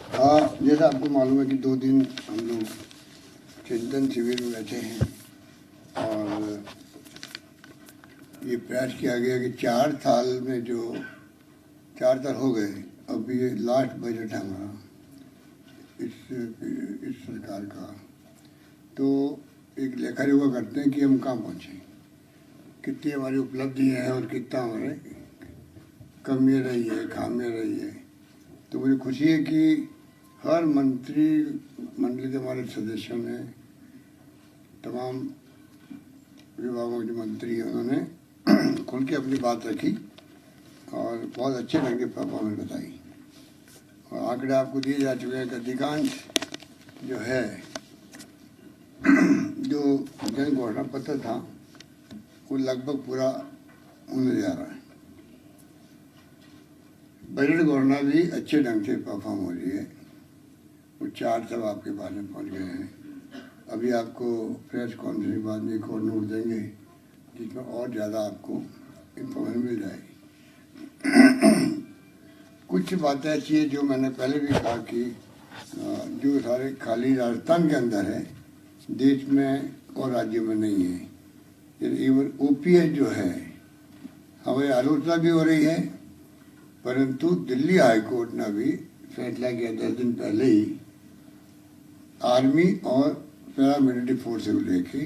जैसा आपको मालूम है कि 2 दिन हम लोग चिंतन शिविर में बैठे हैं और ये प्रयास किया गया कि 4 साल में जो 4 साल हो गए, अब ये लास्ट बजट है हमारा इस सरकार का। तो एक लेखा जोखा करते हैं कि हम कहाँ पहुँचे, कितनी हमारी उपलब्धियाँ हैं और कितना हमारे कमियाँ रही है, खामियाँ रही है। तो मुझे खुशी है कि हर मंत्री मंडल के हमारे सदस्यों ने, तमाम विभागों के मंत्री हैं, उन्होंने खुल के अपनी बात रखी और बहुत अच्छे ढंग के परफॉर्मेंस बताई। और आंकड़े आपको दिए जा चुके हैं कि अधिकांश जो है जो जन घोषणा पत्र था वो लगभग पूरा होने जा रहा है। बजट घोषणा भी अच्छे ढंग से परफॉर्म हो रही है। वो 4 सब आपके पास में पहुँच गए हैं। अभी आपको प्रेस कॉन्फ्रेंस के बाद में एक और नोट देंगे जिसमें और ज़्यादा आपको इन्फॉर्मेशन मिल जाएगी। कुछ बातें ऐसी है जो मैंने पहले भी कहा कि जो सारे खाली राजस्थान के अंदर है, देश में और राज्यों में नहीं है। इवन ओपीएस जो है, हमारी आलोचना भी हो रही है, परंतु दिल्ली हाई कोर्ट ने भी फैसला किया 10 दिन पहले ही आर्मी और पैरामिलिट्री फोर्स को लेके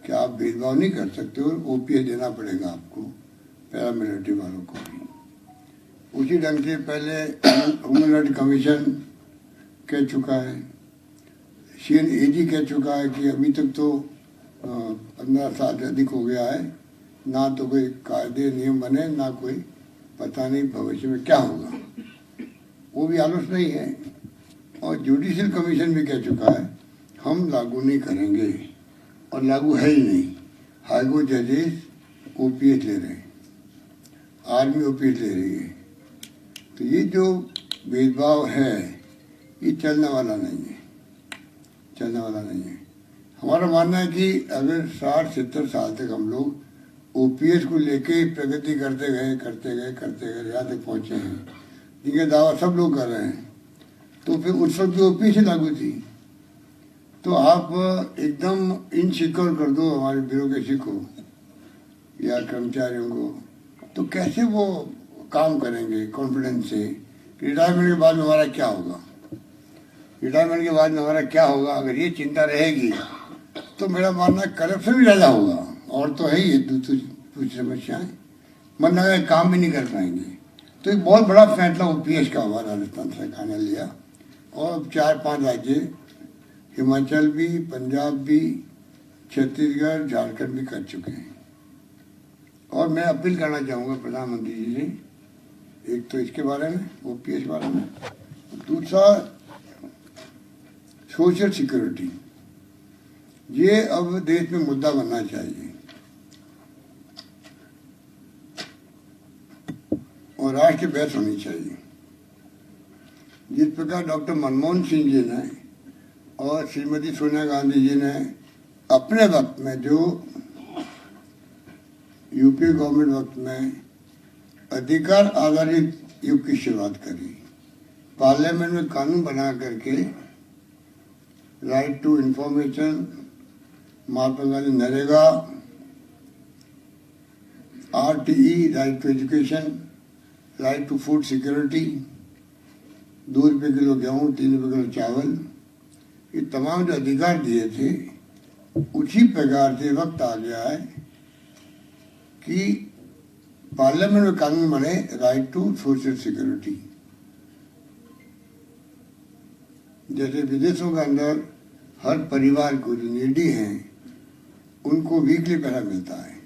कि आप भेदभाव नहीं कर सकते और ओपीएस देना पड़ेगा आपको पैरामिलिट्री वालों को भी। उसी ढंग से पहले ह्यूमन राइट कमीशन कह चुका है, CNAG कह चुका है कि अभी तक तो 15 साल से अधिक हो गया है, ना तो कोई कायदे नियम बने, ना कोई पता नहीं भविष्य में क्या होगा। वो भी आलोचना ही है। और जुडिशियल कमीशन भी कह चुका है हम लागू नहीं करेंगे, और लागू है ही नहीं। हाईकोर्ट जजेस ओपीएस ले रहे हैं, आर्मी ओपीएस ले रही है। तो ये जो भेदभाव है ये चलने वाला नहीं है, चलने वाला नहीं है। हमारा मानना है कि अगर 60-70 साल तक हम लोग ओपीएस को लेके प्रगति करते गए यहाँ तक पहुँचे हैं, जिनका दावा सब लोग कर रहे हैं, तो फिर उस वक्त भी ओपीएस ही लागू थी। तो आप एकदम इनसिक्योर कर दो हमारी ब्यूरोक्रेसी को या कर्मचारियों को, तो कैसे वो काम करेंगे कॉन्फिडेंस से। रिटायरमेंट के बाद में हमारा क्या होगा, रिटायरमेंट के बाद में हमारा क्या होगा। अगर ये चिंता रहेगी तो मेरा मानना करप्शन भी ज़्यादा होगा, और तो है ही दूसरी समस्याएं, मतलब काम भी नहीं कर पाएंगे। तो एक बहुत बड़ा फैसला ओपीएस का हुआ, राजस्थान सरकार ने लिया। और 4-5 राज्य, हिमाचल भी, पंजाब भी, छत्तीसगढ़, झारखंड भी कर चुके हैं। और मैं अपील करना चाहूँगा प्रधानमंत्री जी से, एक तो इसके बारे में, ओपीएस के बारे में, दूसरा सोशल सिक्योरिटी, ये अब देश में मुद्दा बनना चाहिए। और राष्ट्र बहस होनी चाहिए। जिस प्रकार डॉक्टर मनमोहन सिंह जी ने और श्रीमती सोनिया गांधी जी ने अपने वक्त में, जो यूपी गवर्नमेंट वक्त में अधिकार आधारित युग की शुरुआत करी, पार्लियामेंट में कानून बना करके right to information, Mahatma Gandhi NREGA, RTE right to education, right to food security, 2 रुपये किलो गेहूँ, 3 रुपये किलो चावल, ये तमाम जो अधिकार दिए थे, उसी प्रकार से वक्त आ गया है कि पार्लियामेंट में कानून बने राइट टू सोशल सिक्योरिटी। जैसे विदेशों के अंदर हर परिवार को जो नीडी हैं उनको वीकली पैसा मिलता है,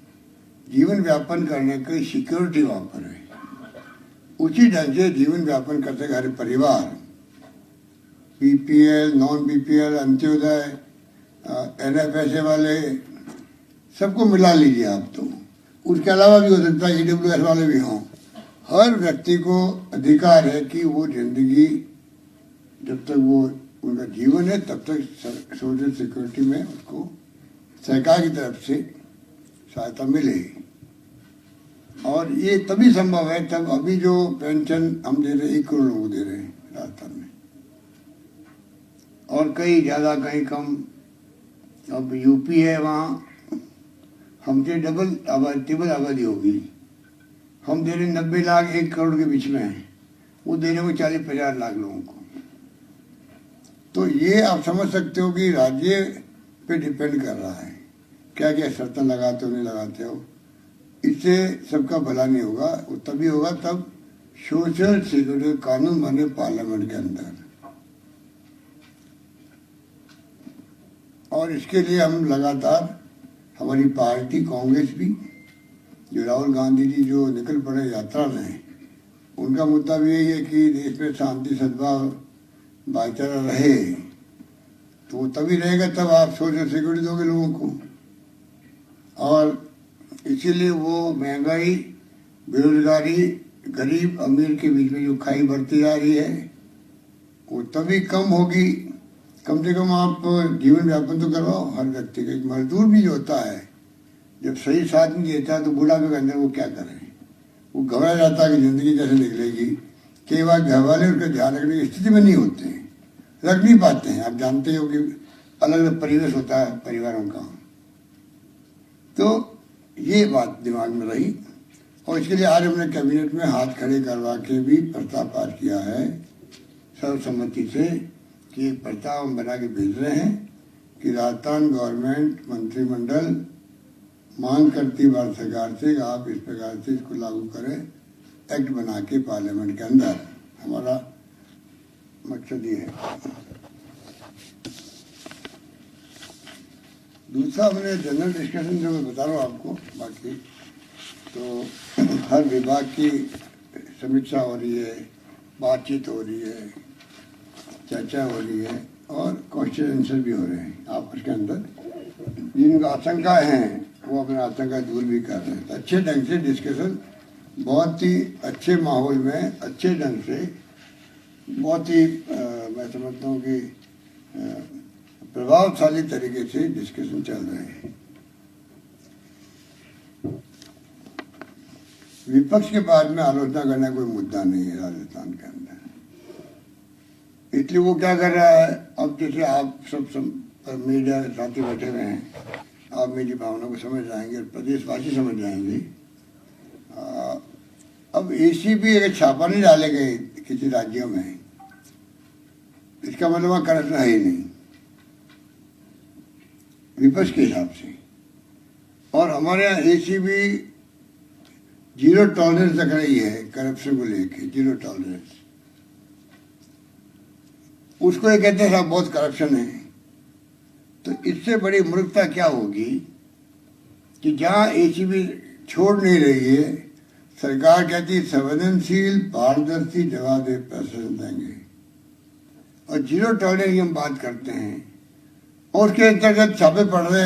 जीवन व्यापन करने की सिक्योरिटी वहाँ पर है। उसी ढंग से जीवन व्यापन करते हर परिवार, BPL, non BPL, Antyodaya, NFSA वाले, सबको मिला लीजिए आप। तो उसके अलावा भी हो सकता है EWS वाले भी हों। हर व्यक्ति को अधिकार है कि वो जिंदगी, जब तक वो उनका जीवन है तब तक सोशल सिक्योरिटी में उसको सरकार की तरफ से सहायता मिले। और ये तभी संभव है तब, अभी जो पेंशन हम दे रहे हैं 1 करोड़ लोगों को दे रहे हैं राजस्थान में, और कहीं ज़्यादा कहीं कम। अब यूपी है, वहाँ हमसे डबल आबादी, ट्रिपल आबादी होगी। हम दे रहे 90 लाख 1 करोड़ के बीच में हैं, वो दे रहे हो 40-50 लाख लोगों को। तो ये आप समझ सकते हो कि राज्य पे डिपेंड कर रहा है क्या क्या शर्तें लगाते हो नहीं लगाते हो। इससे सबका भला नहीं होगा, वो तभी होगा तब सोशल सिक्योरिटी कानून बने पार्लियामेंट के अंदर। और इसके लिए हम लगातार, हमारी पार्टी कांग्रेस भी, जो राहुल गांधी जी जो निकल पड़े यात्रा में, उनका मुद्दा भी यही है कि देश में शांति सद्भाव भाईचारा रहे। तो वो तभी रहेगा तब आप सोशल सिक्योरिटी दोगे लोगों को। और इसीलिए वो महंगाई, बेरोजगारी, गरीब अमीर के बीच में जो खाई बढ़ती जा रही है वो तभी कम होगी। कम से कम आप जीवन यापन तो करवाओ हर व्यक्ति का। एक मजदूर भी जो होता है, जब सही साथ नहीं देता तो बुढ़ापे के अंदर वो क्या करे, वो घबरा जाता है कि जिंदगी कैसे निकलेगी। कई बार घर वाले उसका ध्यान रखने की स्थिति में नहीं होते हैं, रख नहीं पाते हैं। आप जानते हो कि अलग अलग परिवेश होता है परिवारों का। तो ये बात दिमाग में रही और इसके लिए आज हमने कैबिनेट में हाथ खड़े करवा के भी प्रस्ताव पास किया है सर्वसम्मति से कि प्रस्ताव हम बना के भेज रहे हैं कि राजस्थान गवर्नमेंट मंत्रिमंडल मांग करती भारत सरकार से आप इस प्रकार से इसको लागू करें, एक्ट बना के पार्लियामेंट के अंदर। हमारा मकसद ये है। दूसरा हमने जनरल डिस्कशन जो मैं बता रहा हूँ आपको, बाकी तो हर विभाग की समीक्षा हो रही है, बातचीत हो रही है, चर्चा हो रही है और क्वेश्चन आंसर भी हो रहे हैं आपस के अंदर। जिनको आशंका हैं वो अपना आशंका दूर भी कर रहे हैं। तो अच्छे ढंग से डिस्कशन, बहुत ही अच्छे माहौल में, अच्छे ढंग से, बहुत ही मैं समझता हूँ कि प्रभावशाली तरीके से डिस्कशन चल रहे हैं। विपक्ष के बाद में आलोचना करना कोई मुद्दा नहीं है राजस्थान के अंदर। इसलिए वो क्या कर रहा है, अब जैसे आप सब मीडिया साथी बैठे हुए हैं, आप मेरी भावना को समझ जाएंगे और प्रदेशवासी समझ जाएंगे। अब एसीबी अगर छापा नहीं डाले गए किसी राज्यों में, इसका मतलब वहाँ करप्शन है ही नहीं विपक्ष के हिसाब से। और हमारे यहाँ एसीबी 0 टॉलरेंस रख रही है करप्शन को लेके, 0 टॉलरेंस। उसको ये कहते हैं साहब बहुत करप्शन है। तो इससे बड़ी मूर्खता क्या होगी कि जहाँ एसीबी छोड़ नहीं रही है, सरकार कहती है संवेदनशील पारदर्शी जवाब दे प्रशासन देंगे, और 0 टॉलरेंस की हम बात करते हैं। और उसके अंतर्गत छापे पड़ रहे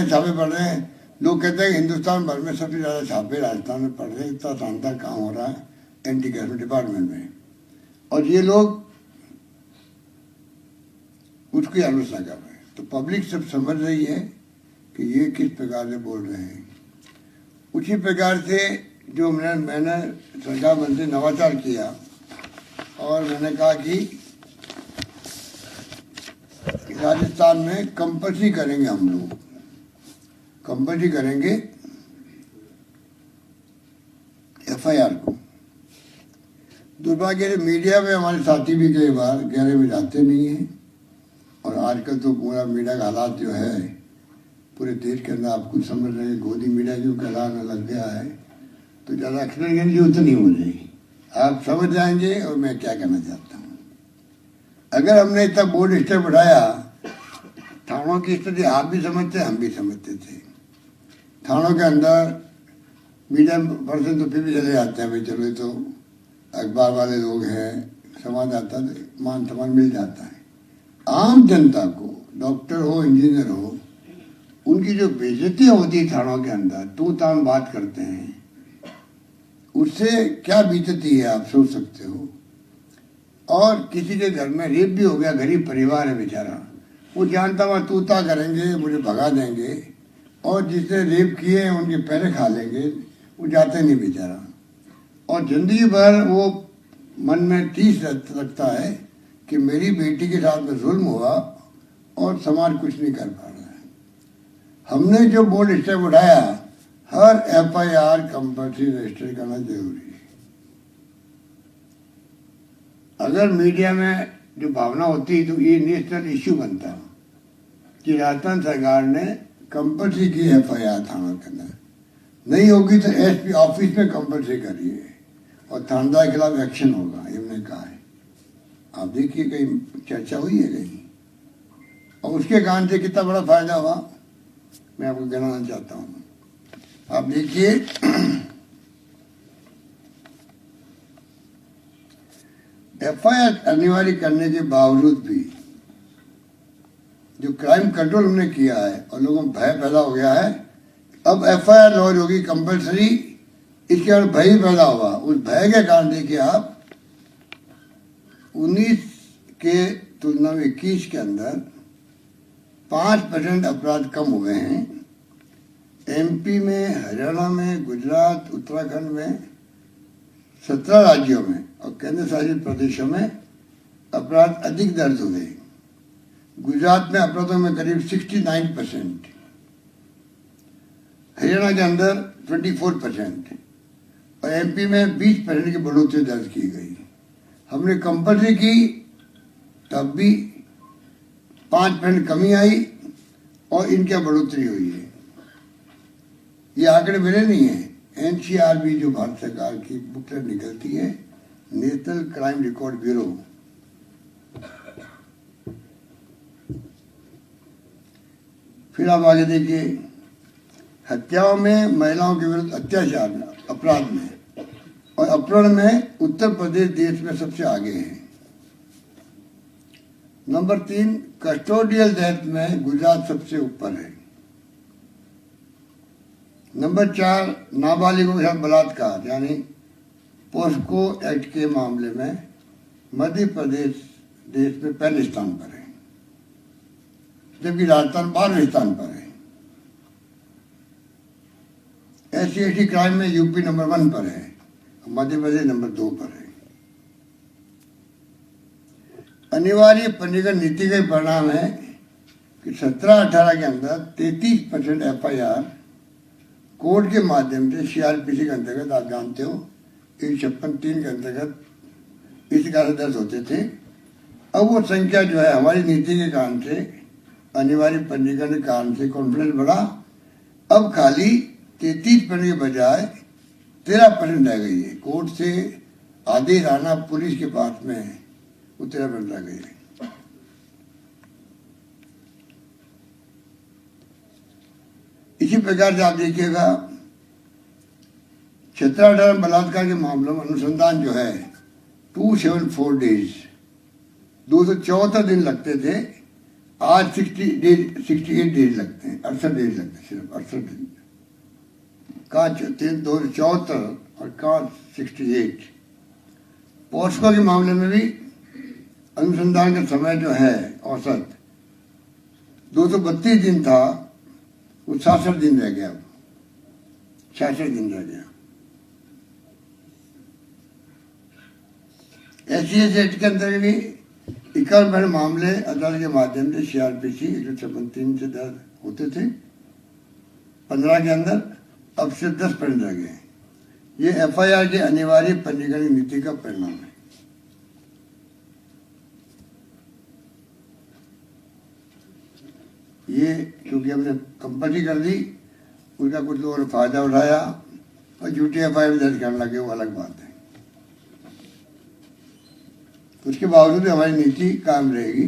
हैं। लोग कहते हैं हिंदुस्तान भर में सबसे ज़्यादा छापे राजस्थान में पड़ रहे हैं। इतना शानदार काम हो रहा है एंटी करप्शन डिपार्टमेंट में, और ये लोग उसकी आलोचना कर रहे हैं। तो पब्लिक सब समझ रही है कि ये किस प्रकार से बोल रहे हैं। उसी प्रकार से जो मैंने सरकार मंत्री नवाचार किया और मैंने कहा कि राजस्थान में कंपल्सरी करेंगे, हम लोग कंपल्सरी करेंगे एफआईआर को। दुर्भाग्य से मीडिया में हमारे साथी भी कई बार गहरे में जाते नहीं हैं। और आजकल तो पूरा मीडिया का हालात जो है पूरे देश के अंदर आप कुछ समझ रहे हैं, गोदी मीडिया जो कहलाने लग गया है, तो ज़्यादा एक्सप्लेनेशन की जरूरत नहीं हो रही, आप समझ जाएंगे और मैं क्या कहना चाहता हूँ। अगर हमने इतना बोर्ड स्टेप उठाया, थानों की स्थिति आप भी समझते, हम भी समझते थे। थानों के अंदर मीडिया पर्सन तो फिर भी चले जाते हैं, भाई चलो ये तो अखबार वाले लोग हैं, संवाददाता, मान सम्मान मिल जाता है। आम जनता को, डॉक्टर हो इंजीनियर हो, उनकी जो बेइज्जतियाँ होती है थानों के अंदर, तू तान बात करते हैं, उससे क्या बीतती है आप सोच सकते हो। और किसी के घर में रेप भी हो गया, गरीब परिवार है बेचारा, वो जानता हुआ तूता करेंगे, मुझे भगा देंगे, और जिसने रेप किए हैं उनके पैरे खा लेंगे, वो जाते नहीं बेचारा। और जिंदगी भर वो मन में टीस रखता है कि मेरी बेटी के साथ में जुल्म हुआ और समाज कुछ नहीं कर पा रहा है। हमने जो बोल्ड स्टेप उठाया, हर FIR कंपल्सरी रजिस्टर करना जरूरी है। अगर मीडिया में जो भावना होती तो ये नेशनल इश्यू बनता कि राजस्थान सरकार ने कंपल्सरी की FIR थाना के अंदर, नहीं होगी तो SP ऑफिस में कंपल्सरी करिए और थानेदार के खिलाफ एक्शन होगा, ये हमने कहा है। आप देखिए कहीं चर्चा हुई है कहीं, और उसके कारण से कितना बड़ा फायदा हुआ मैं आपको गिनाना चाहता हूँ। आप देखिए FIR अनिवार्य करने के बावजूद भी जो क्राइम कंट्रोल हमने किया है और लोगों में भय पैदा हो गया है, अब FIR लॉन्च होगी कंपल्सरी, इसके बाद भय पैदा हुआ। उस भय के कारण देखिए आप 19 के तुलना में 21 के अंदर 5% अपराध कम हुए हैं। MP में, हरियाणा में, गुजरात, उत्तराखंड में, 17 राज्यों में और केंद्र शासित प्रदेशों में अपराध अधिक दर्ज हुए। गुजरात में अपराधों में करीब 69%, हरियाणा के अंदर 24% और MP में 20% की बढ़ोतरी दर्ज की गई। हमने कंपल्सरी की तब भी 5% कमी आई और इनकी बढ़ोतरी हुई है। ये आंकड़े मेरे नहीं है, NCRB जो भारत सरकार की बुकलेट निकलती है, नेशनल क्राइम रिकॉर्ड ब्यूरो, फिर आप आगे देखिए हत्याओं में, महिलाओं के विरुद्ध अत्याचार में, अपराध में और अपहरण में उत्तर प्रदेश देश में सबसे आगे है। नंबर 3 कस्टोडियल डेथ में गुजरात सबसे ऊपर है। नंबर 4 नाबालिगों के साथ बलात्कार यानी पोस्को एक्ट के मामले में मध्य प्रदेश देश में पहले स्थान पर है, जबकि राजस्थान 12वें स्थान पर है। SC/ST क्राइम में UP नंबर 1 पर है, मध्य प्रदेश नंबर 2 पर है। अनिवार्य पंजीकरण नीति का परिणाम है कि 17-18 के अंदर 33% FIR कोर्ट के माध्यम से CRPC के अंतर्गत, आप जानते हो 156(3) के अंतर्गत इस कारण दर्ज होते थे। अब वो संख्या जो है हमारी नीति के कारण से, अनिवार्य पंजीकरण के कारण से कॉन्फिडेंस बढ़ा। अब खाली 33% के बजाय 13% रह गई है। कोर्ट से आदेश आना पुलिस के पास में है, वो 13% रह गई है। इसी प्रकार से आप देखिएगा 17-18 बलात्कार के मामलों में अनुसंधान जो है 274 डेज, 274 दिन लगते थे, आज 68 डेज लगते हैं, 68 डेज लगते हैं, सिर्फ 68 दिन। कहाँ 274 और कहाँ 68। पोस्को के मामले में भी अनुसंधान का समय जो है औसत 232 दिन था, वो 66 दिन रह गया, 66 दिन रह गया। SC/ST एक्ट के अंतर्गत भी 51 मामले अदालत के माध्यम से CRPC 156(3) से दर्ज होते थे 15 के अंदर, अब सिर्फ 10% रह गए। ये FIR के अनिवार्य पंजीकरण नीति का परिणाम है। ये क्योंकि हमने कंपल्सरी कर दी, उसका कुछ लोगों ने फायदा उठाया और झूठी FIR दर्ज करने लगे, वो अलग बात है। उसके बावजूद भी हमारी नीति कायम रहेगी।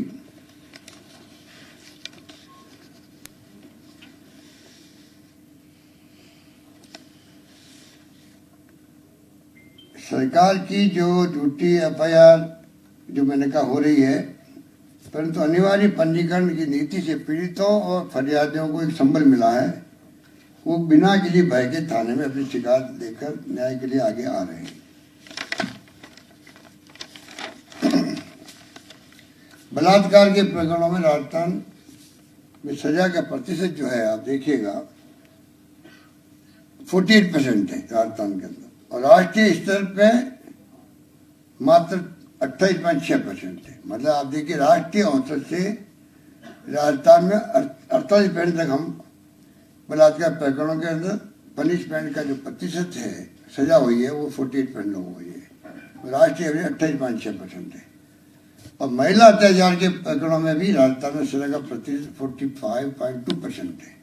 सरकार की जो झूठी FIR जो मैंने कहा हो रही है, परंतु अनिवार्य पंजीकरण की नीति से पीड़ितों और फरियादियों को एक संबल मिला है। वो बिना किसी भय के थाने में अपनी शिकायत लेकर न्याय के लिए आगे आ रहे हैं। बलात्कार के प्रकरणों में राजस्थान में सजा का प्रतिशत जो है, आप देखिएगा 48% है राजस्थान के अंदर, और राष्ट्रीय स्तर पे मात्र 28.6% है। मतलब आप देखिए राष्ट्रीय औसत से राजस्थान में 48% तक हम बलात्कार प्रकरणों के अंदर पनिशमेंट का जो प्रतिशत है, सजा हुई है, वो 48% लोगों को हुई है। राष्ट्रीय एवरेज 28.6% है। और महिला अत्याचार के प्रकरणों में भी राजस्थान में सजा का प्रतिशत 45.2% है,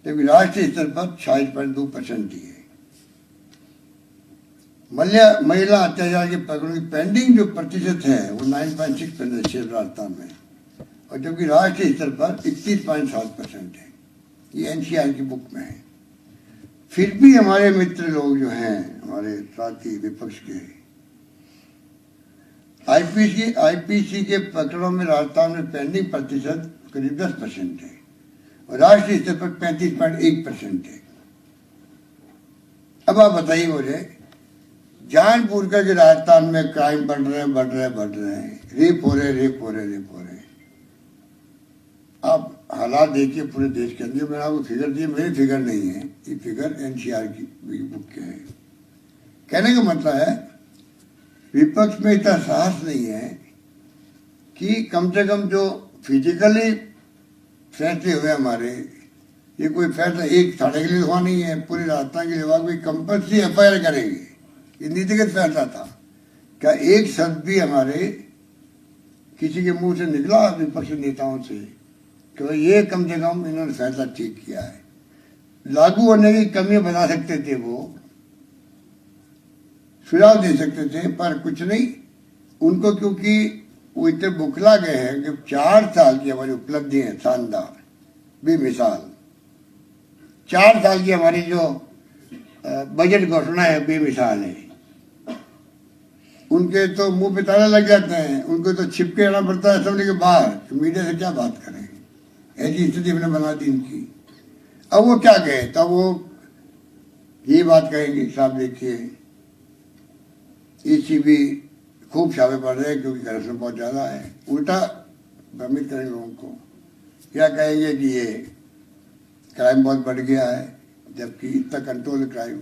जबकि राष्ट्रीय स्तर पर 26.2% ही है। महिला अत्याचार के प्रकरणों की पेंडिंग जो प्रतिशत है वो 9.6% राजस्थान में, और जबकि राष्ट्रीय स्तर पर 31.7% है। ये एनसीआर की बुक में है। फिर भी हमारे मित्र लोग जो हैं, हमारे साथी विपक्ष के, आईपीसी के प्रकरणों में राजस्थान में पेंडिंग प्रतिशत करीब 10% है और राष्ट्रीय स्तर पर 35.1% है। अब आप बताइए मुझे, जानबूझ कर के राजस्थान में क्राइम बढ़ रहे हैं, रेप हो रहे। आप हालात देखिए पूरे देश के अंदर। मैंने आपको फिगर दिए, मेरी फिगर नहीं है, ये फिगर एनसीआर की बुक के है। कहने का मतलब है विपक्ष में इतना साहस नहीं है कि कम से कम जो फिजिकली फैसले हुए हमारे, ये कोई फैसला एक थाने के लिए हुआ नहीं है, पूरे राजस्थान के लिए हुआ। कोई कंपल्सरी एफआईआर करेंगे, ये नीतिगत फैसला था। क्या एक शब्द भी हमारे किसी के मुंह से निकला विपक्षी नेताओं से कि ये कम से कम इन्होंने फैसला ठीक किया है? लागू होने की कमियां बता सकते थे, वो सुझाव दे सकते थे, पर कुछ नहीं। उनको क्योंकि वो इतने बुखला गए हैं कि 4 साल की हमारी उपलब्धि है शानदार, बेमिसाल। 4 साल की हमारी जो बजट घोषणा है बेमिसाल है। उनके तो मुंह पे ताला लग जाते हैं, उनको तो छिपके रहना पड़ता है असेंबली के बाहर, तो मीडिया से क्या बात करें। ऐसी स्थिति हमने बना दी इनकी। अब वो क्या कहे, तब वो ये बात कहेंगे, साहब देखिए ईसीबी खूब छापे पड़ रहे हैं क्योंकि करप्शन बहुत ज्यादा है। उल्टा भ्रमित करेंगे लोगों को। क्या कहेंगे कि ये क्राइम बहुत बढ़ गया है, जबकि इतना कंट्रोल है क्राइम,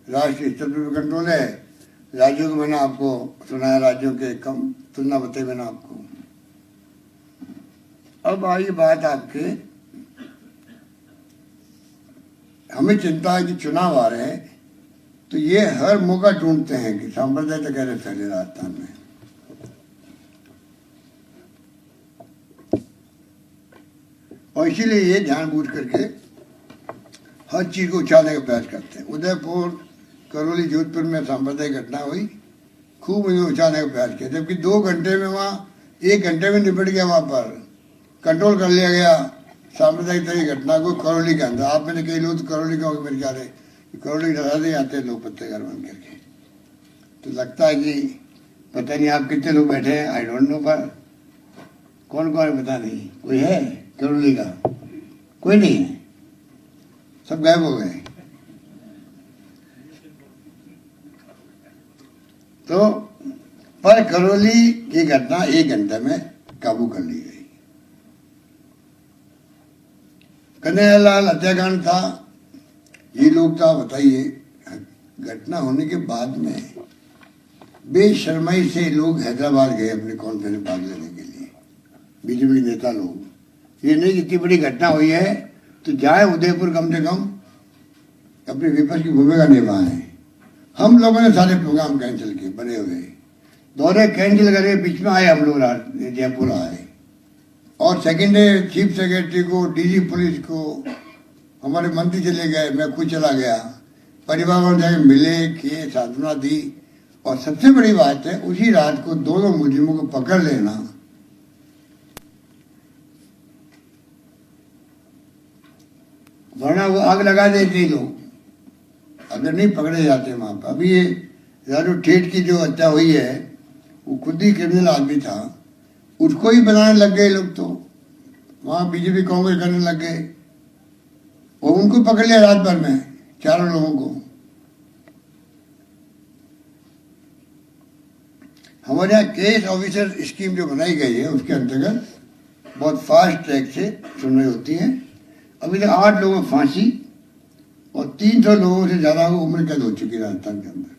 राष्ट्रीय स्तर पर कंट्रोल है। राज्यों को मैंने आपको सुनाया, राज्यों के कम तुलना बताई मैंने आपको। अब आई बात आपके, हमें चिंता है कि चुनाव आ रहे हैं, तो ये हर मौका ढूंढते हैं कि सांप्रदायिकता कैसे फैले राजस्थान में। और इसीलिए ये जानबूझ करके हर चीज को उछालने का प्रयास करते हैं। उदयपुर, करौली, जोधपुर में सांप्रदायिक घटना हुई, खूब इन्हें उछालने का प्रयास किया, जबकि 2 घंटे में वहाँ 1 घंटे में निपट गया, वहां पर कंट्रोल कर लिया गया सांप्रदायिक तरह की घटना को करौली के अंदर। आप मैंने कई लोग तो करौली का मेरे ख्याल है करौली डरा दे आते हैं लोग पत्तेदार बन करके। तो लगता है कि पता नहीं आप कितने लोग बैठे हैं, आई डोंट नो, पर कौन कौन है पता नहीं। कोई है करौली का? कोई नहीं है, सब गायब हो गए। तो पर करौली की घटना 1 घंटे में काबू कर ली गई। कन्हैयालाल हत्याकांड था, ये लोग था, बताइए, घटना होने के बाद में बेशर्माई से लोग हैदराबाद गए अपने कॉन्फ्रेंस भाग लेने के लिए, बीजेपी के नेता लोग। ये नहीं, इतनी बड़ी घटना हुई है तो जाए उदयपुर, कम से कम अपने विपक्ष की भूमिका निभाएं। हम लोगों ने सारे प्रोग्राम कैंसिल किए, बने हुए दौरे कैंसिल करे, बीच में आए हम लोग जयपुर आए, और सेकेंड डे चीफ सेक्रेटरी को, डीजी पुलिस को, हमारे मंत्री चले गए, मैं खुद चला गया, परिवार वालों जाके मिले, किए, सांत्वना दी। और सबसे बड़ी बात है, उसी रात को दोनों मुजरिमों को पकड़ लेना, वरना वो आग लगा देते लोग अगर नहीं पकड़े जाते वहां पर। अभी ये राजू ठेठ की जो हत्या हुई है, वो खुद ही क्रिमिनल आदमी था, उसको ही बनाने लग गए लोग। तो वहां बीजेपी कांग्रेस करने लग गए और उनको पकड़ लिया रात भर में, 4 लोगों को। हमारे यहाँ केस ऑफिसर स्कीम जो बनाई गई है, उसके अंतर्गत बहुत फास्ट ट्रैक से सुनवाई होती है। अभी तक 8 लोगों को फांसी और 300 लोगों से ज्यादा को उम्र कैद हो चुकी है राजस्थान के अंदर।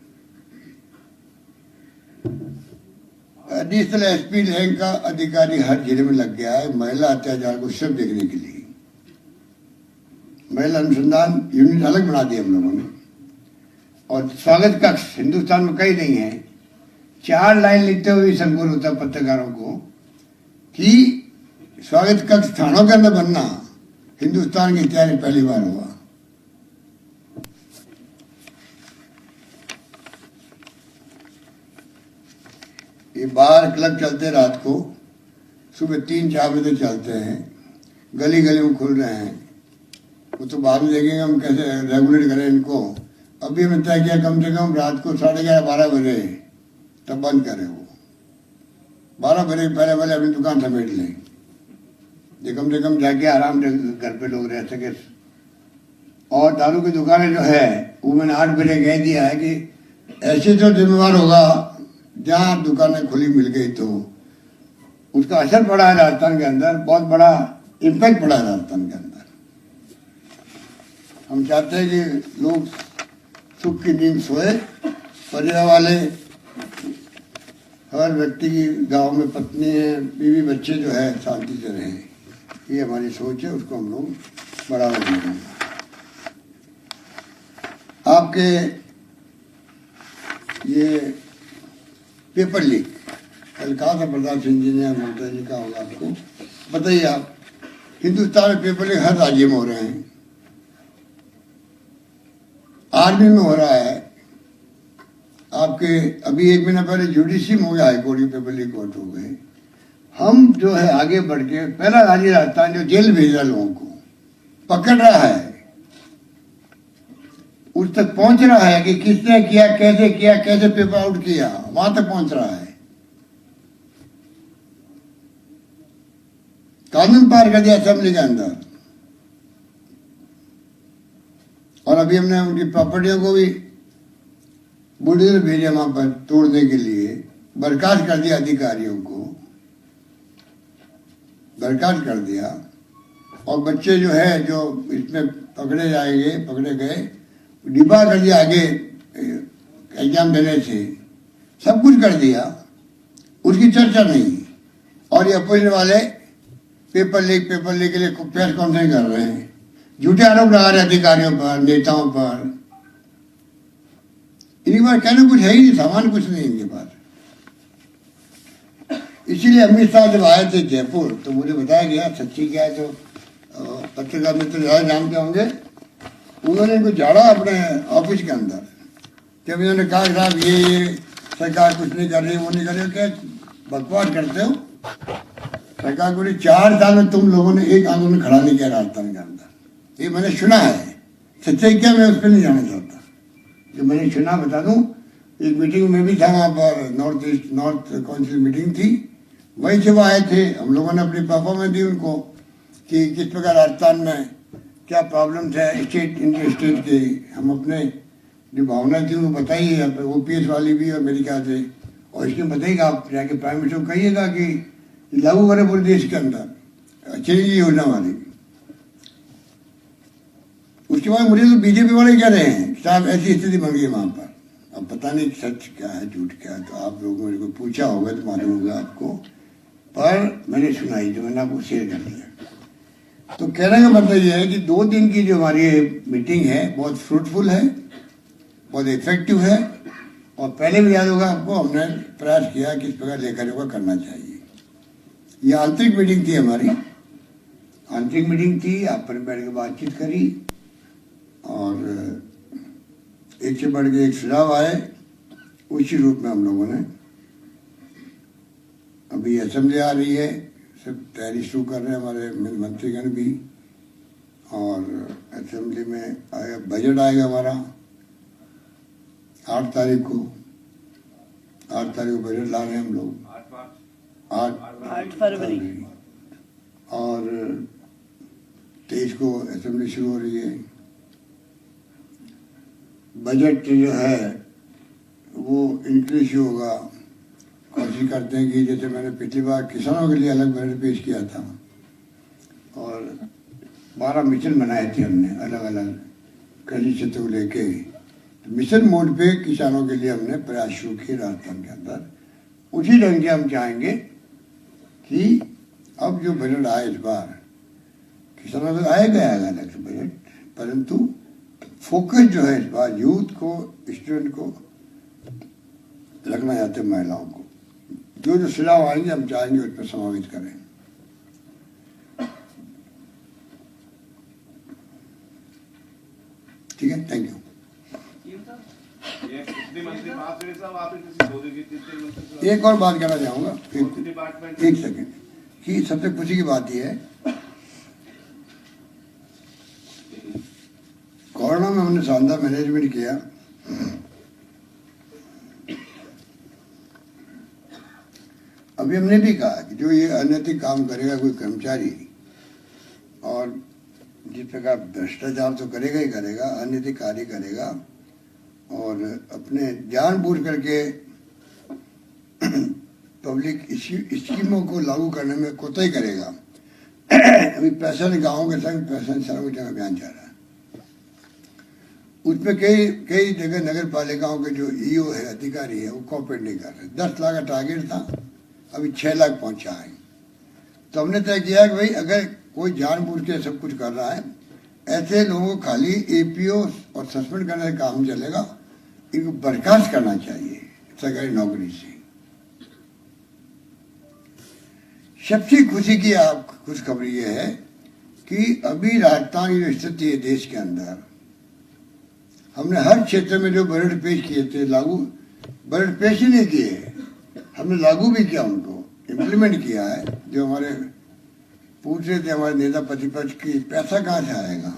एडिशनल एसपी रैंक का अधिकारी हर जिले में लग गया है महिला अत्याचार को सिर्फ देखने के लिए। महिला अनुसंधान यूनिट अलग बना दी हम लोगों ने। और स्वागत कक्ष हिंदुस्तान में कहीं नहीं है। 4 लाइन लिखते हुए संकुल होता है पत्रकारों को कि स्वागत कक्ष थानों के अंदर बनना हिंदुस्तान के इतिहास में पहली बार हुआ। ये बार क्लब चलते रात को, सुबह 3-4 बजे चलते हैं, गली गली में खुल रहे हैं। वो तो बाद में देखेंगे हम कैसे रेगुलेट करें इनको। अभी हमने तय किया कम से कम रात को 11:30-12 बजे तब बंद करें। वो 12 बजे पहले अपनी दुकान समेट लें, जो कम से कम जाके आराम से घर पे लोग रह सके। और दारू की दुकानें जो है वो मैंने 8 बजे कह दिया है कि ऐसे जो जिम्मेवार होगा जहां दुकानें खुली मिल गई तो उसका असर पड़ा है राजस्थान के अंदर, बहुत बड़ा इम्पैक्ट पड़ा है राजस्थान के अंदर। हम चाहते हैं कि लोग सुख की नींद सोए, परिवार वाले, हर व्यक्ति की गांव में पत्नी है, बीवी बच्चे जो है शांति से रहें। ये हमारी सोच है, उसको हम लोग बढ़ावा देंगे। आपके ये पेपर लीक कल कहा था प्रताप सिंह जी ने, ममता जी का होगा आपको बताइए। आप हिंदुस्तान में पेपर लीक हर राज्य में हो रहे हैं। आर्मी में हो रहा है। आपके अभी 1 महीना पहले जुडिशरी में हो गया, हाईकोर्ट के पेपर लीक कोर्ट हो गए। हम जो है आगे बढ़ के पहला राज्य राजस्थान जो जेल भेज रहा लोगों को, पकड़ रहा है, उस तक पहुंच रहा है कि किसने किया, कैसे पेपर आउट किया, वहां तक पहुंच रहा है। कानून पार कर दिया असेंबली के अंदर। और अभी हमने उनकी प्रॉपर्टियों को भी बुलडोजर भेजे वहां पर तोड़ने के लिए, बर्खास्त कर दिया, अधिकारियों को बर्खास्त कर दिया। और बच्चे जो है जो इसमें पकड़े गए, डिब्बा कर दिया आगे एग्जाम देने से, सब कुछ कर दिया, उसकी चर्चा नहीं। और ये अपोजिशन वाले पेपर लीक के लिए प्रेस कॉन्फ्रेंस कर रहे हैं, झूठे आरोप लगा रहे अधिकारियों पर, नेताओं पर। इनके पास कहने कुछ है ही नहीं, सामान कुछ नहीं इनके पास। इसीलिए अमित शाह जब आए थे जयपुर तो मुझे बताया गया, सच्ची क्या है तो पत्रकार मित्र ज़्यादा जानते होंगे, उन्होंने इनको झाड़ा अपने ऑफिस के अंदर। जब इन्होंने कहा साहब ये सरकार कुछ नहीं कर रही, वो नहीं कर रही, क्या बकवास करते हो। सरकार को 4 साल में तुम लोगों ने एक आंदोलन खड़ा नहीं किया राजस्थान के अंदर। ये मैंने सुना है, सच्चाई क्या मैं उस पर नहीं जाना चाहता। जो मैंने सुना बता दूं, एक मीटिंग में भी था, वहाँ पर नॉर्थ काउंसिल मीटिंग थी, वहीं से वो आए थे। हम लोगों ने अपनी परफॉर्मेंस दी उनको कि किस प्रकार राजस्थान में क्या प्रॉब्लम्स है स्टेट इंटर स्टेट के। हम अपने जो भावना थी उनको बताइए, OPS वाली भी और मेरी ख्याल से, और इसमें बताइएगा आप जाके प्राइम मिनिस्टर को कहिएगा कि लागू करें पूरे देश के अंदर चलेगी योजना वाली। उसके बाद मुझे तो बीजेपी वाले कह रहे हैं साहब ऐसी स्थिति बन गई वहां पर। अब पता नहीं सच क्या है झूठ क्या है, तो आप लोगों ने कोई पूछा होगा तो मालूम होगा आपको, पर मैंने सुनाई जो मैंने आपको शेयर कर दिया। तो कहने का मतलब यह है कि 2 दिन की जो हमारी मीटिंग है बहुत फ्रूटफुल है, बहुत इफेक्टिव है। और पहले भी याद होगा आपको, हमने प्रयास किया कि इस प्रकार लेकर योगा करना चाहिए। ये आंतरिक मीटिंग थी हमारी, आंतरिक मीटिंग थी, आप पर बैठ के बातचीत करी और एक से बढ़ के एक सुझाव आए, उसी रूप में हम लोगों ने अभी असेंबली आ रही है, सब तैयारी शुरू कर रहे हैं हमारे मंत्रीगण भी। और असेंबली में आएगा, बजट आएगा हमारा 8 तारीख को। 8 तारीख को बजट ला रहे हैं हम लोग, 8 फरवरी। और 23 को असेंबली शुरू हो रही है। बजट जो है वो इंक्रीज होगा। कोशिश करते हैं कि जैसे मैंने पिछली बार किसानों के लिए अलग बजट पेश किया था और 12 मिशन बनाए थे हमने अलग अलग कृषि क्षेत्र को लेके। तो मिशन मोड पे किसानों के लिए हमने प्रयास शुरू किए राजस्थान के अंदर। उसी ढंग से हम चाहेंगे कि अब जो बजट आए इस बार, किसानों को आएगा अलग से बजट, परंतु फोकस जो है इस बार यूथ को, स्टूडेंट को रखना चाहते हैं, महिलाओं को। जो जो सुझाव आएंगे हम चाहेंगे उस पर समावेश करें। ठीक है, थैंक यू। एक और बात कहना चाहूंगा, एक सेकेंड, कि सबसे खुशी की बात यह है, कोरोना में हमने शानदार मैनेजमेंट किया। अभी हमने भी कहा कि जो ये अनैतिक काम करेगा कोई कर्मचारी, और जिस प्रकार भ्रष्टाचार तो करेगा ही करेगा, अनैतिक कार्य करेगा और अपने जानबूझ करके पब्लिक स्कीमों को लागू करने में कोताही करेगा। अभी पैसा गाँव के संग पैसा शहरों के अभियान चल रहा है, उसमें कई जगह नगर पालिकाओं के जो ईओ है, अधिकारी है, वो कॉपरेट नहीं कर रहे। 10 लाख का टारगेट था, अभी 6 लाख पहुंचा है। तो हमने तय किया कि भाई अगर कोई जानबूझ के सब कुछ कर रहा है, ऐसे लोगों को खाली एपीओ और सस्पेंड करने का काम चलेगा, इनको बर्खास्त करना चाहिए सरकारी नौकरी से। सबसे खुशी की खुशखबरी ये है कि अभी राजस्थान की जो स्थिति है देश के अंदर, हमने हर क्षेत्र में जो बजट पेश किए थे, लागू बजट पेश ही नहीं किए, हमने लागू भी किया, उनको इम्प्लीमेंट किया है। जो हमारे पूछ रहे थे हमारे नेता प्रतिपक्ष की, पैसा कहाँ से आएगा,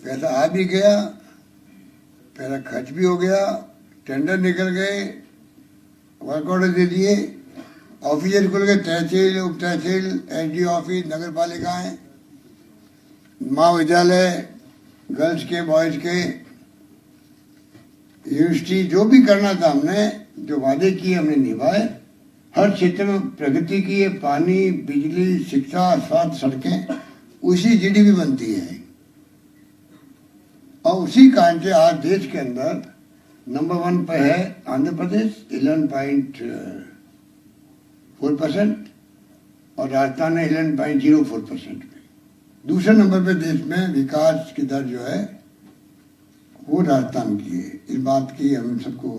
पैसा आ भी गया, पैसा खर्च भी हो गया, टेंडर निकल गए, वर्क ऑर्डर दे दिए, ऑफिसर खुल गए, तहसील, उप तहसील, एसडी ऑफिस, नगर पालिकाएं, महाविद्यालय, गर्ल्स के, बॉयज के, यूनिवर्सिटी, जो भी करना था हमने, जो वादे किए हमने निभाए। हर क्षेत्र में प्रगति की है, पानी, बिजली, शिक्षा, स्वास्थ्य, सड़कें, उसी जीडीपी बनती है। और उसी कारण से आज देश के अंदर नंबर 1 पर है आंध्र प्रदेश 11.4% और राजस्थान है 11.04%। दूसरे नंबर पे देश में विकास की दर जो है वो राजस्थान की है। इस बात की हम सबको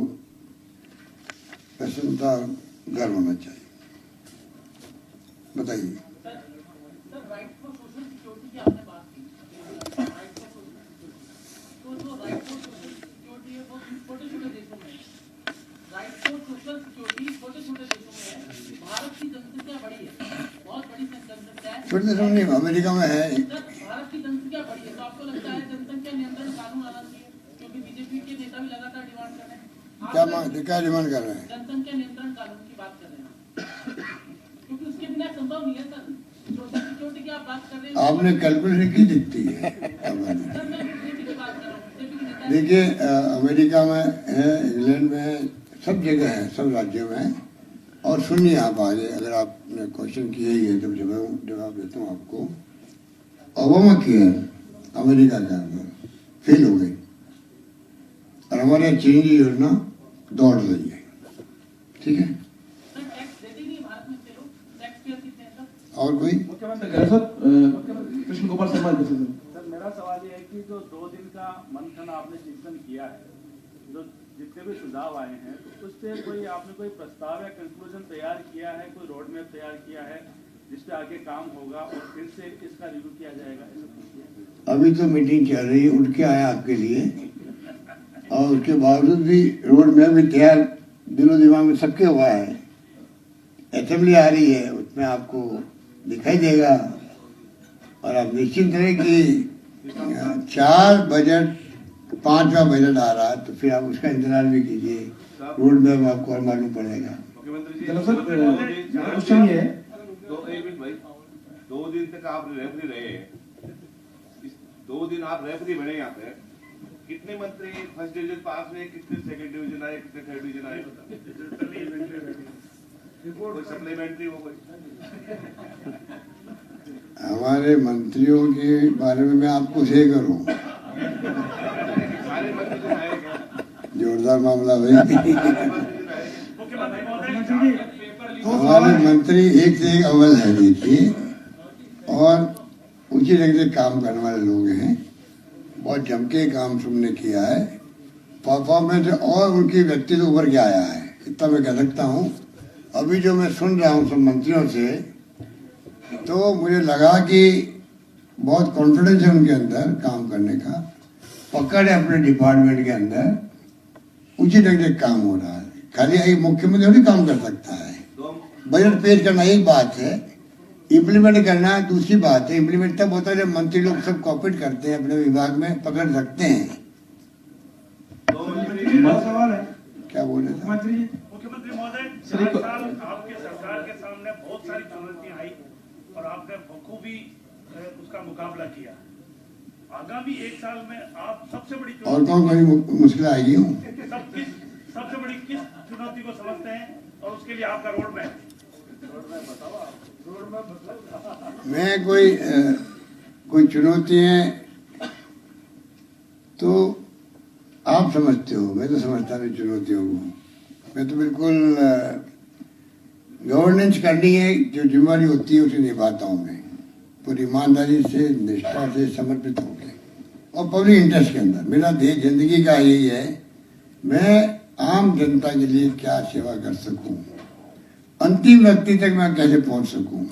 प्रसन्नता, गर्व होना चाहिए। बताइए। छोटे देशों में, अमेरिका में है। भारत की जनसंख्या बढ़ी है, तो आपको लगता है जनसंख्या नियंत्रण कानून आना चाहिए? क्योंकि बीजेपी के नेता भी लगातार डिमांड कर रहे हैं। क्या डिमांड कर रहे हैं? जनसंख्या नियंत्रण कानून की बात कर रहे हैं, क्योंकि उसके बिना संभव नहीं है सर। सोशल सिक्योरिटी की आप बात कर रहे हैं, आपने कैलकुलेशन की दिखती है। देखिए, अमेरिका में है, इंग्लैंड में, सब जगह है, सब राज्यों में है। और सुनिए आप आगे, अगर आपने क्वेश्चन किए ही है तो जवाब देता हूँ आपको। ओबामा किया अमेरिका के अंदर, फेल हो गई, और हमारे चेंज योजना दौड़ रही है। ठीक है, और कोई? कृष्ण गोपाल शर्मा सर, मेरा सवाल ये है कि जो 2 दिन का मंथन आपने चिंतन किया है, जो जितने भी सुझाव आए हैं, तो उससे कोई आपने कोई प्रस्ताव या कंक्लूजन तैयार किया है, कोई रोड मैप तैयार किया है जिसपे आगे काम होगा और फिर से इसका रिव्यू किया जाएगा? अभी तो मीटिंग चल रही है, उठ के आया आपके लिए, और उसके बावजूद भी रोड मैप भी तैयार दिलो दिमाग में सबके हुआ है। असेंबली आ रही है, उसमें आपको दिखाई देगा, और आप निश्चिंत रहे कि 4 बजट 5वां बजट आ रहा है, तो फिर आप उसका इंतजार भी कीजिए, रोड मैप आपको और मालूम पड़ेगा। क्वेश्चन ये है, तो एक मिनट भाई, 2 दिन तक आप रेफरी रहे, 2 दिन आप रेफरी बने यहाँ पे, कितने मंत्री फर्स्ट डिवीजन पास हुए, कितने सेकंड डिवीजन आए, कितने थर्ड डिवीजन आए? कोई सप्लीमेंट्री हो गई? हमारे मंत्रियों के बारे में मैं आपको शेयर करूं, जोरदार मामला भाई। हमारे मंत्री एक से एक अव्वल है देखिए, और उसी ढंग से काम करने वाले लोग हैं। बहुत जम के काम सबने किया है, परफॉर्मेंस और उनकी व्यक्तित्व उभर के आया है, इतना मैं कह सकता हूँ। अभी जो मैं सुन रहा हूँ सब मंत्रियों से, तो मुझे लगा कि बहुत कॉन्फिडेंस है उनके अंदर काम करने का, पकड़ है अपने डिपार्टमेंट के अंदर, उसी ढंग से काम हो रहा है। खाली एक मुख्यमंत्री नहीं काम कर सकता है। बजट पेश करना एक बात है, इम्प्लीमेंट करना दूसरी बात है। इम्प्लीमेंट तब होता है जब मंत्री लोग सब कॉपरेट करते हैं, अपने विभाग में पकड़ सकते हैं। सवाल है, क्या बोल रहे थे मुख्यमंत्री महोदय, 4 साल आपके सरकार के सामने बहुत सारी चुनौतियां आई और आपने बखूबी उसका मुकाबला किया। आगामी 1 साल में आप सबसे बड़ी और कौन कौन मुश्किल आएगी? सबसे बड़ी किस चुनौती को समझते हैं और उसके लिए आपका रोड मैप बताओ। मैं कोई चुनौतियां तो आप समझते हो, मैं तो समझता नहीं चुनौतियों को। मैं तो बिल्कुल गवर्नेंस करनी है, जो जिम्मेदारी होती है उसे निभाता हूँ मैं पूरी ईमानदारी से, निष्ठा से, समर्पित होकर और पब्लिक इंटरेस्ट के अंदर। मेरा देश जिंदगी का यही है, मैं आम जनता के लिए क्या सेवा कर सकूं, अंतिम व्यक्ति तक मैं कैसे पहुंच सकूं,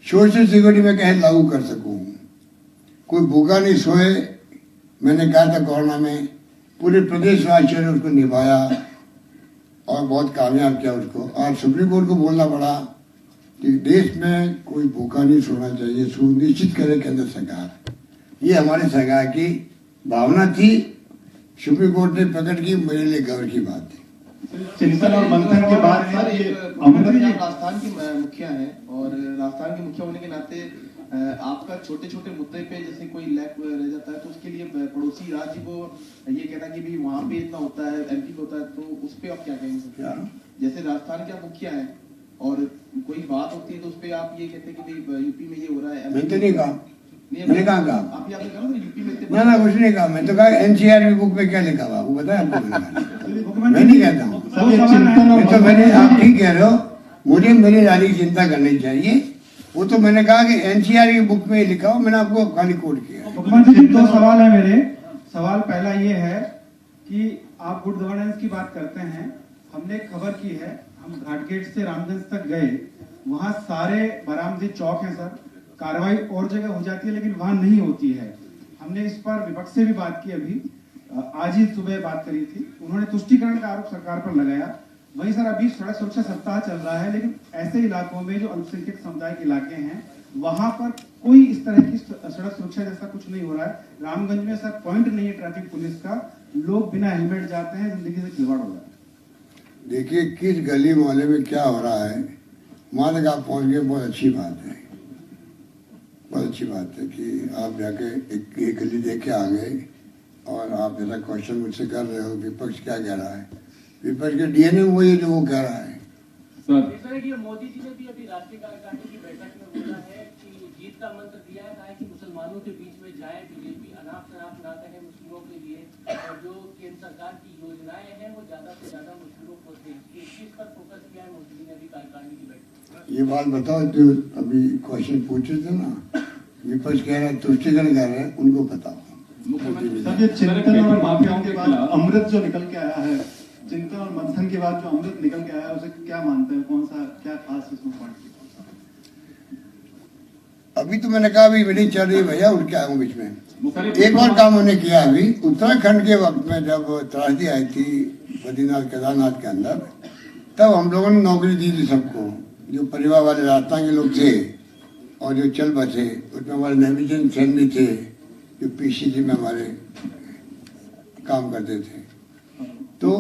सोशल सिक्योरिटी में कैसे लागू कर सकूं, कोई भूखा नहीं सोए। मैंने कहा था कोरोना में, पूरे प्रदेश वासियों ने उसको निभाया और बहुत कामयाब किया उसको। और सुप्रीम कोर्ट को बोलना पड़ा कि देश में कोई भूखा नहीं सोना चाहिए, सुनिश्चित करे केंद्र सरकार। ये हमारे सरकार की भावना थी, सुप्रीम कोर्ट ने प्रकट की, मेरे लिए गर्व की बात है। चिंतन और मंथन के बाद सर ये राजस्थान की मुखिया है, और राजस्थान के मुखिया होने के नाते आपका छोटे छोटे मुद्दे पे जैसे कोई लैक रह जाता है तो उसके लिए पड़ोसी राज्य को ये कहना कि भी वहाँ पे इतना होता है, एमपी को होता है, तो उस पे आप क्या कहेंगे? जैसे राजस्थान के आप मुखिया है और कोई बात होती है तो उस पे आप ये कहते हैं कि भाई यूपी में ये हो रहा है। मैंने तो नहीं कहा, मैंने कहा आपने कहा यूपी में ना कुछ नहीं कहा। मैं तो कहा एनसीआर बुक में क्या लिखा हुआ वो बताया आपको। मैं नहीं कहता हूँ, तो मैंने, आप ठीक कह रहे हो, मुझे मेरी नारी की चिंता करनी चाहिए। वो तो मैंने कहा कि एनसीआर की बुक में लिखा हो, मैंने आपको खाली कोट किया। मुख्यमंत्री जी 2 सवाल है मेरे। सवाल पहला ये है कि आप गुड गवर्नेंस की बात करते हैं, हमने एक खबर की है, हम घाटगेट से रामगंज तक गए, वहाँ सारे बरामदे चौक हैं सर, कार्रवाई और जगह हो जाती है लेकिन वहां नहीं होती है। हमने इस पर विपक्ष से भी बात की, अभी आज ही सुबह बात करी थी, उन्होंने तुष्टिकरण का आरोप सरकार पर लगाया। वहीं सर अभी सड़क सुरक्षा सप्ताह चल रहा है, लेकिन ऐसे इलाकों में जो अल्पसंख्यक समुदाय के इलाके हैं वहां पर कोई इस तरह की सड़क सुरक्षा जैसा कुछ नहीं हो रहा है। रामगंज में सर पॉइंट नहीं है ट्रैफिक पुलिस का, लोग बिना हेलमेट जाते हैं, जिंदगी से खिलवाड़ हो रहा है। देखिए किस गली मोहल्ले में क्या हो रहा है, वहां तक आप पहुंच गए, बहुत अच्छी बात है। बहुत अच्छी बात है कि आप जाके एक गली देख के आ गए और आप जरा क्वेश्चन मुझसे कर रहे हो विपक्ष क्या कह रहा है। विपक्ष के डीएनए वही है जो वो कह रहा है। मोदी जी ने भी अभी राष्ट्रीय कार्यकारिणी की बैठक में बोला है कि जीत का मंत्र दिया है, कहा है कि मुसलमानों के बीच में जाए बीजेपी, अनाप शनाप ना कहे मुस्लिमों के लिए, और जो केंद्र सरकार की योजनाएं हैं वो ज्यादा से ज्यादा मुस्लिमों को दें। इस चीज पर फोकस किया है मोदी जी ने अभी कार्यकारिणी की बैठक। ये बात बताओ जो अभी क्वेश्चन पूछे थे ना, विपक्ष कह रहे हैं तुष्टिकरण कर रहे हैं, उनको बताओ। सर ये चिंतन और माफियाओं के बाद अमृत जो निकल के आया है, चिंतन और मंथन के बाद जो अमृत निकल के आया है, उसे क्या मानते हैं, कौन सा क्या खास इसमें पॉइंट? अभी तो मैंने कहा अभी मीटिंग चल रही है भैया, उठ के आया हूँ बीच में। एक और काम उन्होंने किया अभी उत्तराखंड के वक्त में, जब त्रासदी आई थी बद्रीनाथ केदारनाथ के अंदर, तब हम लोगों ने नौकरी दी थी सबको, जो परिवार वाले राजस्थान के लोग थे और जो चल बचे, उसमें हमारे नेविजन सेन भी थे जो पीसीसी में हमारे काम करते थे। तो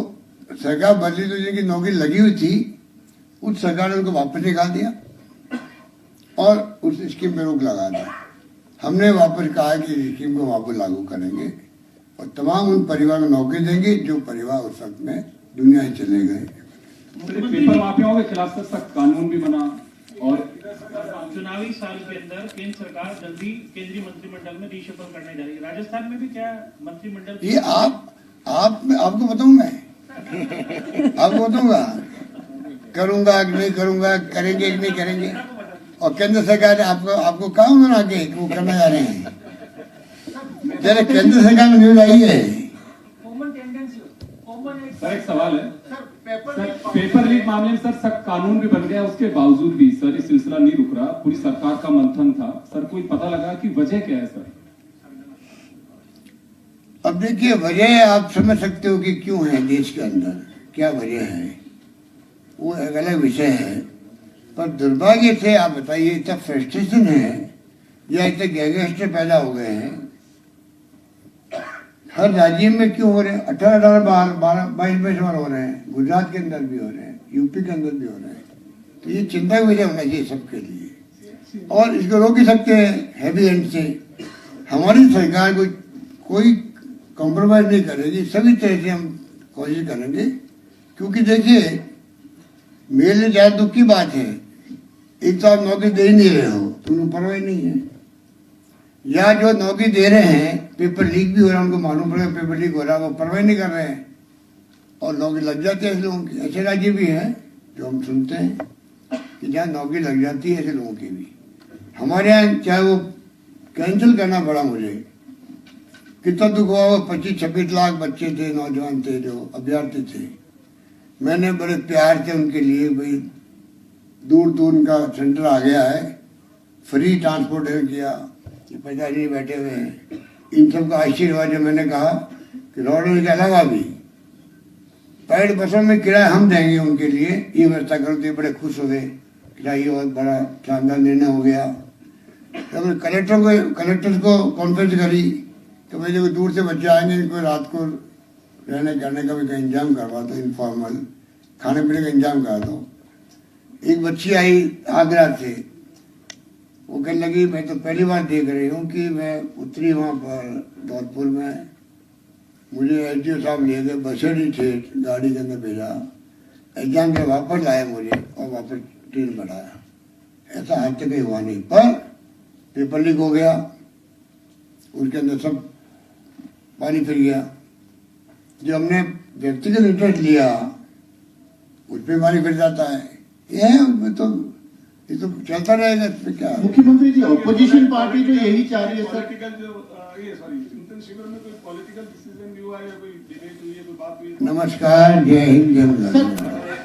सरकार बदली तो जिनकी नौकरी लगी हुई थी, उस सरकार ने उनको वापस निकाल दिया और उस स्कीम में रोक लगा दी। हमने वापस कहा कि स्कीम को वापस लागू करेंगे और तमाम उन परिवार को नौकरी देंगे जो परिवार उस वक्त में दुनिया से चले गए। पेपर माफियाओं के खिलाफ सख्त कानून भी बना और चुनावी साल के अंदर केंद्र सरकार जल्दी केंद्रीय मंत्रिमंडल में रीशफल करने जा रही है। राजस्थान में भी क्या मंत्रिमंडल, ये आपको बताऊं मैं आपको बताऊंगा करूंगा कि नहीं करूंगा, करेंगे कि नहीं करेंगे। और केंद्र सरकार आपको कहा उन्होंने आगे वो करने जा रहे हैं? जरा केंद्र सरकार में न्यूज आई है। सर एक सवाल है सर, पेपर लीक मामले में सर सख्त कानून भी बन गया, उसके बावजूद भी सर ये सिलसिला नहीं रुक रहा, पूरी सरकार का मंथन था सर, कोई पता लगा कि वजह क्या है सर? अब देखिए, वजह आप समझ सकते हो कि क्यों है देश के अंदर, क्या वजह है, वो एक अलग विषय है। पर दुर्भाग्य से आप बताइए, इतना फ्रस्ट्रेशन है या इतने गैंगस्टर पैदा हो गए हैं हर राज्य में, क्यों हो रहे हैं? 18-22 बार हो रहे हैं, गुजरात के अंदर भी हो रहे हैं, यूपी के अंदर भी हो रहे हैं। तो ये चिंता का विषय होना चाहिए सबके लिए, और इसको रोक ही सकते हैं हैवी हैंड से। हमारी सरकार कोई कॉम्प्रोमाइज नहीं करेगी, सभी तरह से हम कोशिश करेंगे। क्योंकि देखिए, मेरे लिए ज्यादा दुख की बात है, एक तो आप नौकरी दे ही नहीं रहे हो, तुमको परवाह नहीं है, या जो नौकरी दे रहे हैं पेपर लीक भी हो रहा है, उनको मालूम पड़ेगा पेपर लीक हो रहा है, वो परवाह नहीं कर रहे हैं और नौकरी लग जाती है ऐसे लोगों की। ऐसे राज्य भी हैं जो हम सुनते हैं कि जहाँ नौकरी लग जाती है ऐसे लोगों की भी। हमारे यहाँ चाहे वो कैंसिल करना पड़ा मुझे, कितना दुख हुआ। वो 25-26 लाख बच्चे थे, नौजवान थे, जो अभ्यर्थी थे। मैंने बड़े प्यार से उनके लिए, भाई दूर दूर उनका सेंटर आ गया है, फ्री ट्रांसपोर्टेशन किया, ये पिताजी बैठे हुए हैं, इन सबका आशीर्वाद। जो मैंने कहा कि रोडवेज के अलावा भी प्राइवेट बसों में किराया हम देंगे उनके लिए, ये व्यवस्था करो, तो ये बड़े खुश हो गए। किराया बहुत बड़ा शानदार निर्णय हो गया। तो कलेक्टर को कॉन्फ्रेंस करी कि भाई जो दूर से बच्चे आएंगे, इनको रात को रहने करने का भी कहीं इंतजाम करवा दो, इनफॉर्मल खाने पीने का इंतजाम करा दो। एक बच्ची आई आगरा से, वो कहने लगी मैं तो पहली बार देख रही हूँ कि मैं उतरी वहाँ पर धौलपुर में, मुझे एसडीओ साहब ले गए, बसें नहीं थे, गाड़ी के अंदर भेजा, एग्जाम के वापस लाया मुझे और वापस ट्रेन बढ़ाया। ऐसा आज तक कहीं हुआ नहीं। पर पेपर लीक हो गया, उसके अंदर सब पानी फिर गया। जो हमने व्यक्तिगत इंटरेस्ट लिया उस पर पानी फिर जाता है। ये तो चलता रहेगा, इसमें क्या। मुख्यमंत्री जी, ऑपोजिशन पार्टी जो यही चाह रही है सर, पॉलिटिकल जो ये सॉरी चिंतन शिविर में कोई पॉलिटिकल डिसीजन भी हुआ है, कोई डिबेट हुई है, कोई बात हुई है? नमस्कार, जय हिंद, जय भारत।